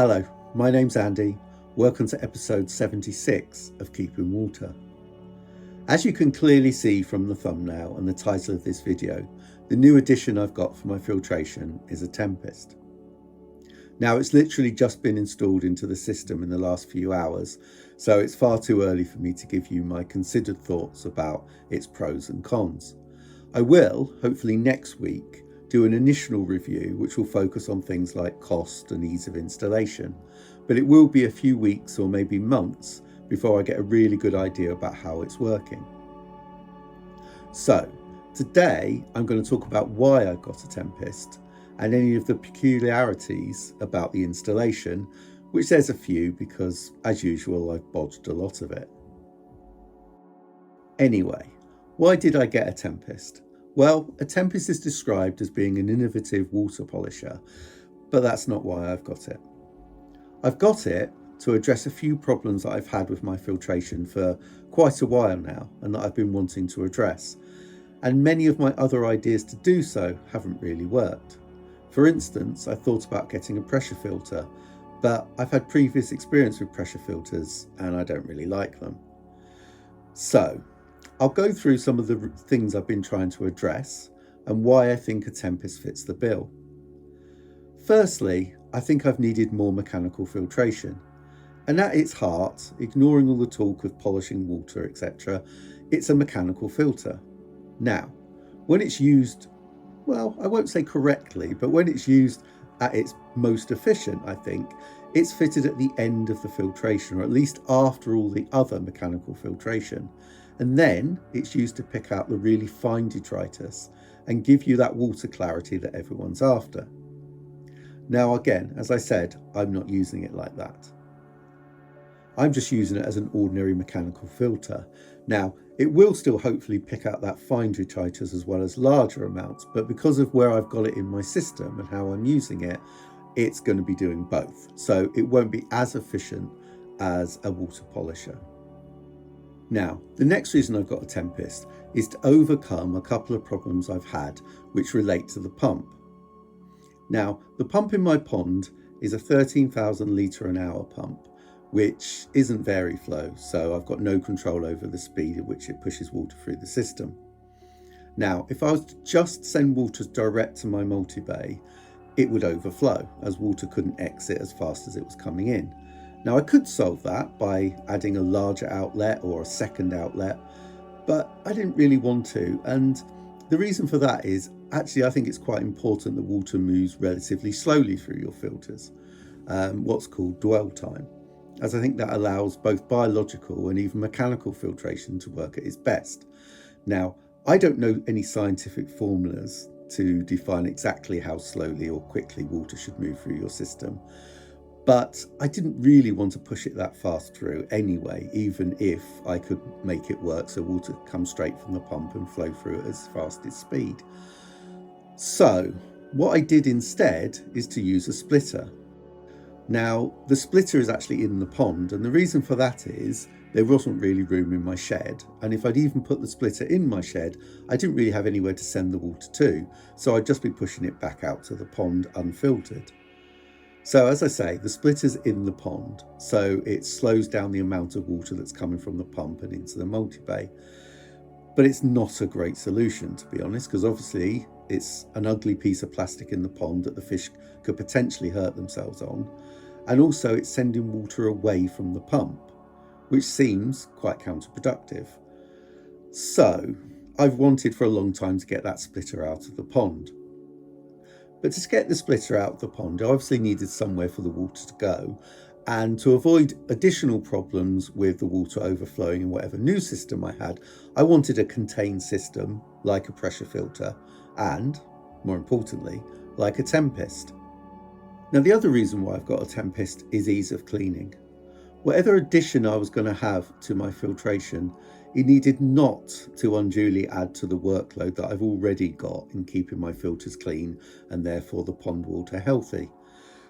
Hello, my name's Andy. Welcome to episode 76 of Keeping Water. As you can clearly see from the thumbnail and the title of this video, the new addition I've got for my filtration is a Tempest. Now it's literally just been installed into the system in the last few hours, so it's far too early for me to give you my considered thoughts about its pros and cons. I will, hopefully next week, do an initial review which will focus on things like cost and ease of installation, but it will be a few weeks or maybe months before I get a really good idea about how it's working. So today I'm going to talk about why I got a Tempest and any of the peculiarities about the installation, which there's a few because as usual I've bodged a lot of it. Anyway, why did I get a Tempest? Well, a Tempest is described as being an innovative water polisher, but that's not why I've got it. I've got it to address a few problems that I've had with my filtration for quite a while now and that I've been wanting to address, and many of my other ideas to do so haven't really worked. For instance, I thought about getting a pressure filter, but I've had previous experience with pressure filters and I don't really like them. So I'll go through some of the things I've been trying to address and why I think a Tempest fits the bill. Firstly, I think I've needed more mechanical filtration. And at its heart, ignoring all the talk of polishing water, etc., it's a mechanical filter. Now, when it's used, well, I won't say correctly, but when it's used at its most efficient, I think, it's fitted at the end of the filtration, or at least after all the other mechanical filtration. And then it's used to pick out the really fine detritus and give you that water clarity that everyone's after. Now again, as I said, I'm not using it like that. I'm just using it as an ordinary mechanical filter. Now, it will still hopefully pick out that fine detritus as well as larger amounts, but because of where I've got it in my system and how I'm using it, it's going to be doing both. So it won't be as efficient as a water polisher. Now, the next reason I've got a Tempest is to overcome a couple of problems I've had which relate to the pump. Now, the pump in my pond is a 13,000 litre an hour pump, which isn't Vari-Flow, so I've got no control over the speed at which it pushes water through the system. Now, if I was to just send water direct to my multi-bay, it would overflow as water couldn't exit as fast as it was coming in. Now I could solve that by adding a larger outlet or a second outlet, but I didn't really want to, and the reason for that is actually I think it's quite important that water moves relatively slowly through your filters, what's called dwell time, as I think that allows both biological and even mechanical filtration to work at its best. Now, I don't know any scientific formulas to define exactly how slowly or quickly water should move through your system, but I didn't really want to push it that fast through anyway, even if I could make it work so water comes straight from the pump and flow through at its fastest speed. So what I did instead is to use a splitter. Now the splitter is actually in the pond, and the reason for that is there wasn't really room in my shed, and if I'd even put the splitter in my shed, I didn't really have anywhere to send the water to, so I'd just be pushing it back out to the pond unfiltered. So as I say, the splitter's in the pond, so it slows down the amount of water that's coming from the pump and into the multi-bay. But it's not a great solution, to be honest, because obviously it's an ugly piece of plastic in the pond that the fish could potentially hurt themselves on. And also it's sending water away from the pump, which seems quite counterproductive. So I've wanted for a long time to get that splitter out of the pond. But to get the splitter out of the pond, I obviously needed somewhere for the water to go. And to avoid additional problems with the water overflowing in whatever new system I had, I wanted a contained system like a pressure filter and, more importantly, like a Tempest. Now the other reason why I've got a Tempest is ease of cleaning. Whatever addition I was going to have to my filtration, it needed not to unduly add to the workload that I've already got in keeping my filters clean and therefore the pond water healthy.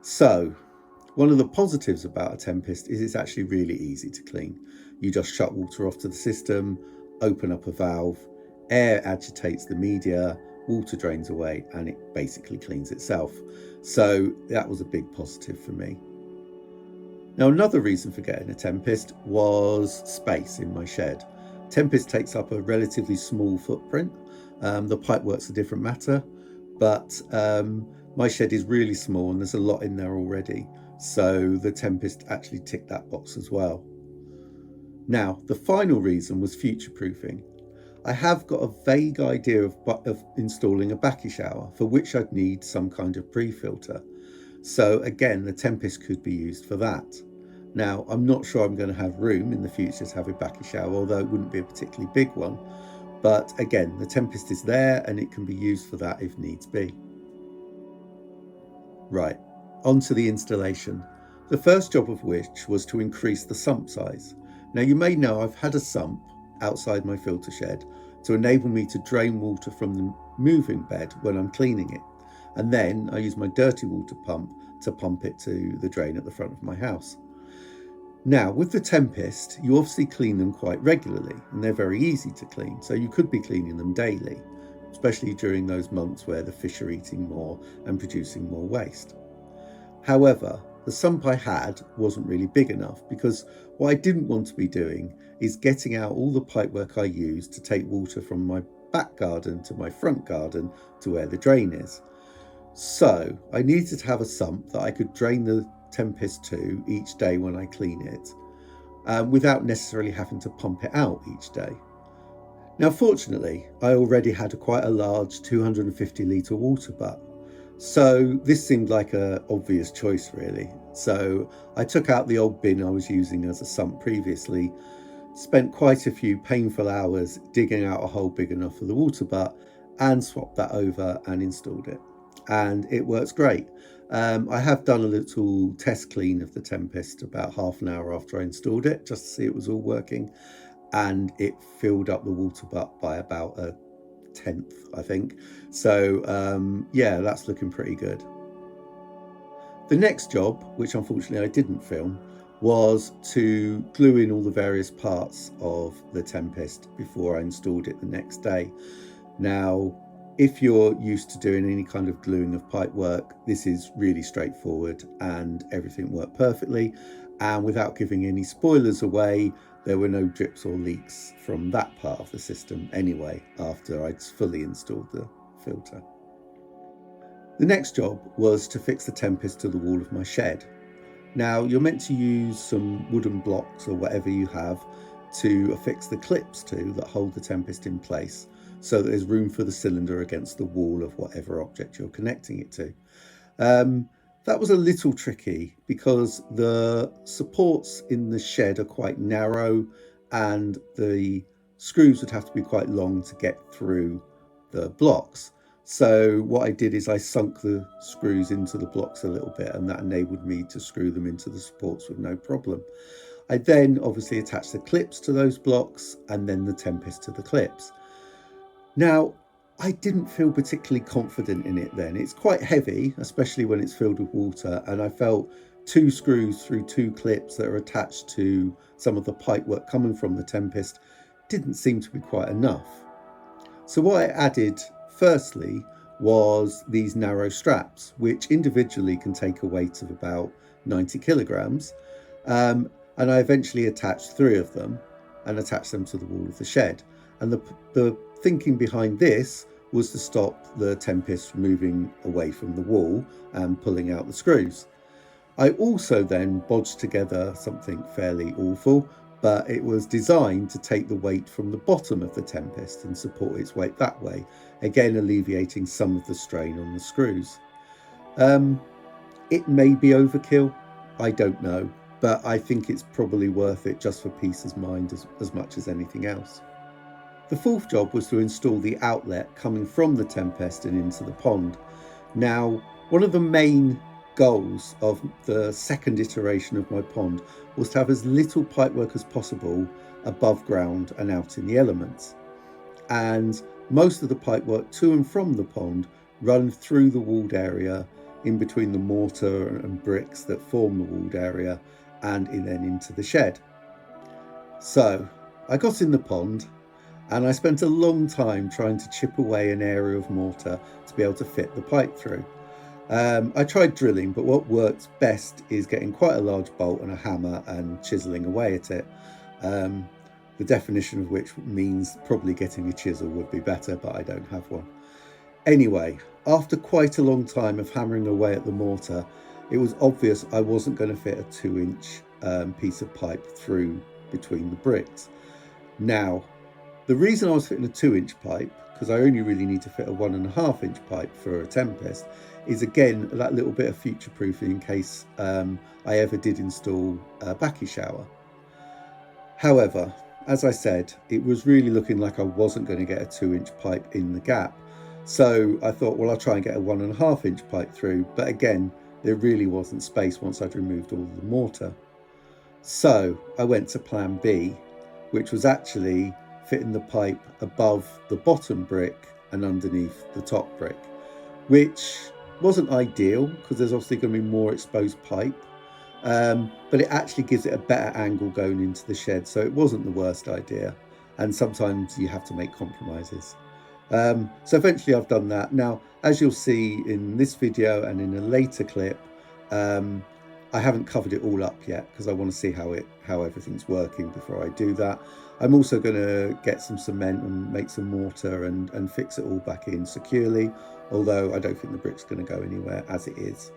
So one of the positives about a Tempest is it's actually really easy to clean. You just shut water off to the system, open up a valve, air agitates the media, water drains away, and it basically cleans itself. So that was a big positive for me. Now, another reason for getting a Tempest was space in my shed. Tempest takes up a relatively small footprint. The pipework's a different matter, but my shed is really small and there's a lot in there already. So the Tempest actually ticked that box as well. Now, the final reason was future-proofing. I have got a vague idea of installing a backy shower, for which I'd need some kind of pre-filter. So again, the Tempest could be used for that. Now, I'm not sure I'm going to have room in the future to have a backy shower, although it wouldn't be a particularly big one. But again, the Tempest is there and it can be used for that if needs be. Right, on to the installation. The first job of which was to increase the sump size. Now, you may know I've had a sump outside my filter shed to enable me to drain water from the moving bed when I'm cleaning it. And then I use my dirty water pump to pump it to the drain at the front of my house. Now, with the Tempest, you obviously clean them quite regularly and they're very easy to clean. So you could be cleaning them daily, especially during those months where the fish are eating more and producing more waste. However, the sump I had wasn't really big enough, because what I didn't want to be doing is getting out all the pipework I use to take water from my back garden to my front garden to where the drain is. So I needed to have a sump that I could drain the Tempest to each day when I clean it, without necessarily having to pump it out each day. Now, fortunately, I already had quite a large 250 litre water butt, so this seemed like an obvious choice really. So I took out the old bin I was using as a sump previously, spent quite a few painful hours digging out a hole big enough for the water butt, and swapped that over and installed it. And it works great. I have done a little test clean of the Tempest about half an hour after I installed it, just to see it was all working, and it filled up the water butt by about a tenth, I think. So yeah, that's looking pretty good. The next job, which unfortunately I didn't film, was to glue in all the various parts of the Tempest before I installed it the next day. Now, if you're used to doing any kind of gluing of pipework, this is really straightforward and everything worked perfectly. And without giving any spoilers away, there were no drips or leaks from that part of the system anyway, after I'd fully installed the filter. The next job was to fix the Tempest to the wall of my shed. Now, you're meant to use some wooden blocks or whatever you have to affix the clips to that hold the Tempest in place, so that there's room for the cylinder against the wall of whatever object you're connecting it to. That was a little tricky because the supports in the shed are quite narrow and the screws would have to be quite long to get through the blocks. So what I did is I sunk the screws into the blocks a little bit, and that enabled me to screw them into the supports with no problem. I then obviously attached the clips to those blocks and then the Tempest to the clips. Now, I didn't feel particularly confident in it then. It's quite heavy, especially when it's filled with water, and I felt 2 screws through 2 clips that are attached to some of the pipework coming from the Tempest didn't seem to be quite enough. So what I added firstly was these narrow straps, which individually can take a weight of about 90 kilograms. And I eventually attached 3 of them and attached them to the wall of the shed. And the thinking behind this was to stop the Tempest moving away from the wall and pulling out the screws. I also then bodged together something fairly awful, but it was designed to take the weight from the bottom of the Tempest and support its weight that way, again alleviating some of the strain on the screws. It may be overkill, I don't know, but I think it's probably worth it just for peace of mind as much as anything else. The fourth job was to install the outlet coming from the Tempest and into the pond. Now, one of the main goals of the second iteration of my pond was to have as little pipework as possible above ground and out in the elements. And most of the pipework to and from the pond run through the walled area, in between the mortar and bricks that form the walled area, and then into the shed. So I got in the pond, and I spent a long time trying to chip away an area of mortar to be able to fit the pipe through. I tried drilling, but what works best is getting quite a large bolt and a hammer and chiseling away at it. The definition of which means probably getting a chisel would be better, but I don't have one. Anyway, after quite a long time of hammering away at the mortar, it was obvious I wasn't going to fit a 2-inch piece of pipe through between the bricks. Now, the reason I was fitting a 2-inch pipe, because I only really need to fit a 1.5-inch pipe for a Tempest, is again that little bit of future-proofing in case I ever did install a backy shower. However, as I said, it was really looking like I wasn't going to get a 2-inch pipe in the gap. So I thought, well, I'll try and get a 1.5-inch pipe through. But again, there really wasn't space once I'd removed all the mortar. So I went to plan B, which was actually fitting the pipe above the bottom brick and underneath the top brick, which wasn't ideal because there's obviously going to be more exposed pipe. But it actually gives it a better angle going into the shed, so it wasn't the worst idea. And sometimes you have to make compromises. So eventually I've done that. Now, as you'll see in this video and in a later clip, I haven't covered it all up yet because I want to see how everything's working before I do that. I'm also going to get some cement and make some mortar and fix it all back in securely, although I don't think the brick's going to go anywhere as it is.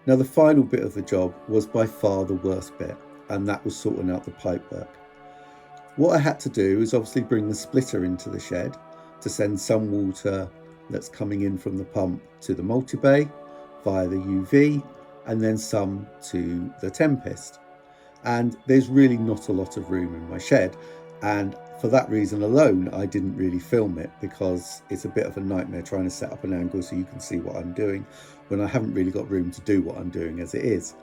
Now, the final bit of the job was by far the worst bit, and that was sorting out the pipework. What I had to do is obviously bring the splitter into the shed to send some water that's coming in from the pump to the multi-bay via the UV, and then some to the Tempest. And there's really not a lot of room in my shed, and for that reason alone I didn't really film it, because it's a bit of a nightmare trying to set up an angle so you can see what I'm doing when I haven't really got room to do what I'm doing as it is.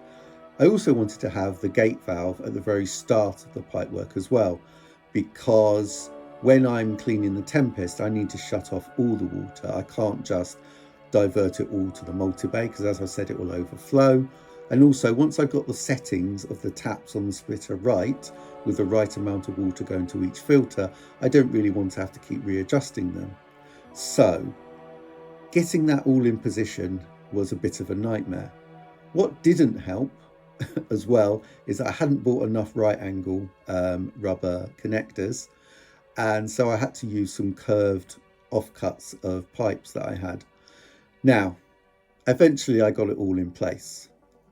I also wanted to have the gate valve at the very start of the pipework as well, because when I'm cleaning the Tempest I need to shut off all the water. I can't just divert it all to the multi-bay because, as I said, it will overflow. And also, once I've got the settings of the taps on the splitter right, with the right amount of water going to each filter, I don't really want to have to keep readjusting them. So getting that all in position was a bit of a nightmare. What didn't help as well is that I hadn't bought enough right angle rubber connectors, and so I had to use some curved offcuts of pipes that I had. Now, eventually I got it all in place,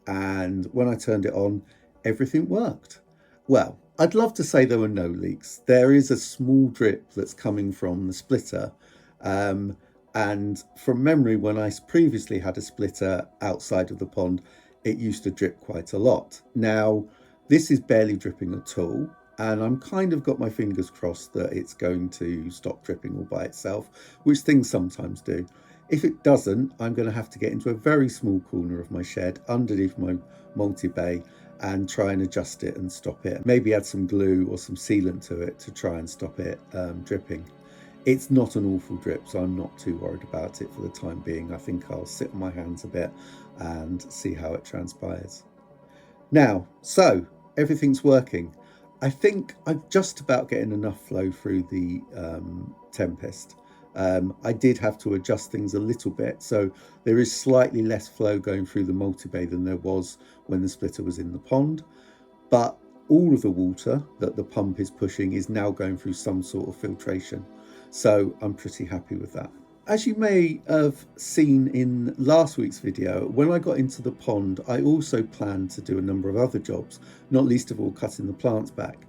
and when I turned it on, everything worked. Well, I'd love to say there were no leaks. There is a small drip that's coming from the splitter, and from memory, when I previously had a splitter outside of the pond, it used to drip quite a lot. Now, this is barely dripping at all, and I'm kind of got my fingers crossed that it's going to stop dripping all by itself, which things sometimes do. If it doesn't, I'm going to have to get into a very small corner of my shed underneath my multi-bay and try and adjust it and stop it. Maybe add some glue or some sealant to it to try and stop it dripping. It's not an awful drip, so I'm not too worried about it for the time being. I think I'll sit on my hands a bit and see how it transpires. Now, so everything's working. I think I'm just about getting enough flow through the Tempest. I did have to adjust things a little bit, so there is slightly less flow going through the multi-bay than there was when the splitter was in the pond, but all of the water that the pump is pushing is now going through some sort of filtration, so I'm pretty happy with that. As you may have seen in last week's video, when I got into the pond, I also planned to do a number of other jobs, not least of all cutting the plants back,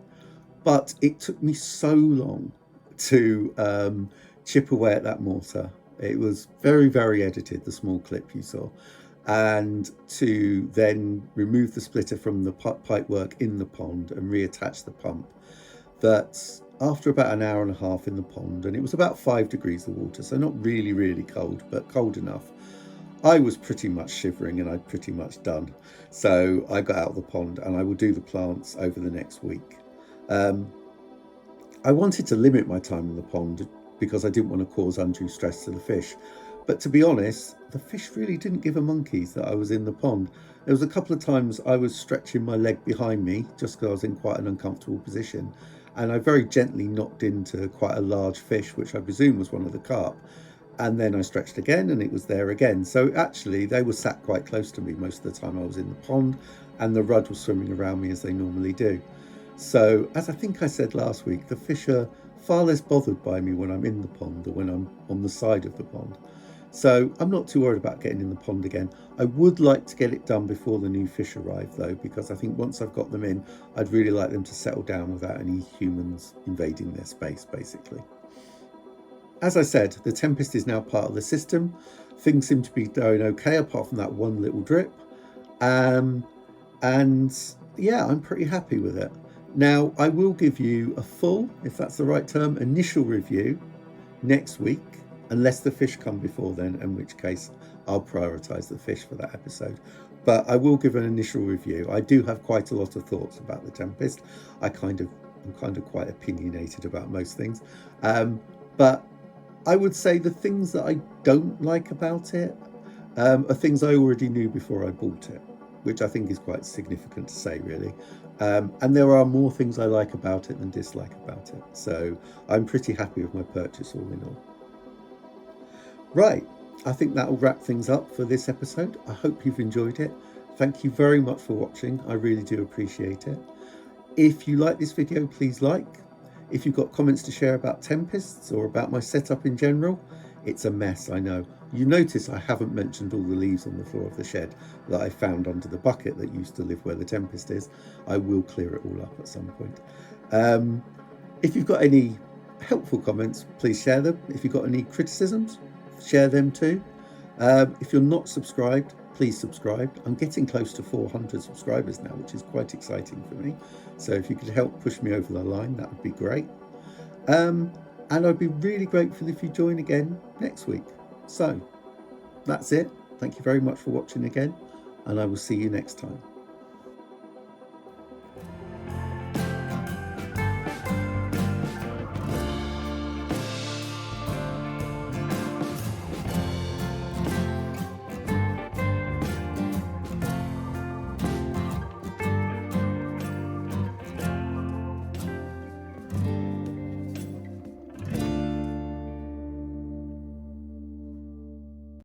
but it took me so long to chip away at that mortar. It was very, very edited, the small clip you saw, and to then remove the splitter from the pipework in the pond and reattach the pump, that after about an hour and a half in the pond, and it was about 5 degrees of water, so not really, really cold, but cold enough, I was pretty much shivering and I'd pretty much done. So I got out of the pond and I will do the plants over the next week. I wanted to limit my time in the pond because I didn't want to cause undue stress to the fish. But to be honest, the fish really didn't give a monkeys that I was in the pond. There was a couple of times I was stretching my leg behind me just because I was in quite an uncomfortable position, and I very gently knocked into quite a large fish, which I presume was one of the carp. And then I stretched again and it was there again. So actually they were sat quite close to me most of the time I was in the pond, and the rudd was swimming around me as they normally do. So as I think I said last week, the fish are far less bothered by me when I'm in the pond or when I'm on the side of the pond. So I'm not too worried about getting in the pond again. I would like to get it done before the new fish arrive though, because I think once I've got them in, I'd really like them to settle down without any humans invading their space, basically. As I said, the Tempest is now part of the system. Things seem to be going okay, apart from that one little drip. And yeah, I'm pretty happy with it. Now, I will give you a full, if that's the right term, initial review next week, unless the fish come before then, in which case I'll prioritise the fish for that episode. But I will give an initial review. I do have quite a lot of thoughts about the Tempest. I'm kind of quite opinionated about most things. But I would say the things that I don't like about it are things I already knew before I bought it, which I think is quite significant to say, really. And there are more things I like about it than dislike about it. So I'm pretty happy with my purchase all in all. Right, I think that will wrap things up for this episode. I hope you've enjoyed it. Thank you very much for watching. I really do appreciate it. If you like this video, please like. If you've got comments to share about Tempests or about my setup in general, it's a mess, I know. You notice I haven't mentioned all the leaves on the floor of the shed that I found under the bucket that used to live where the Tempest is. I will clear it all up at some point. If you've got any helpful comments, please share them. If you've got any criticisms, share them too. If you're not subscribed, please subscribe. I'm getting close to 400 subscribers now, which is quite exciting for me. So if you could help push me over the line, that would be great. And I'd be really grateful if you join again next week. So that's it. Thank you very much for watching again, and I will see you next time.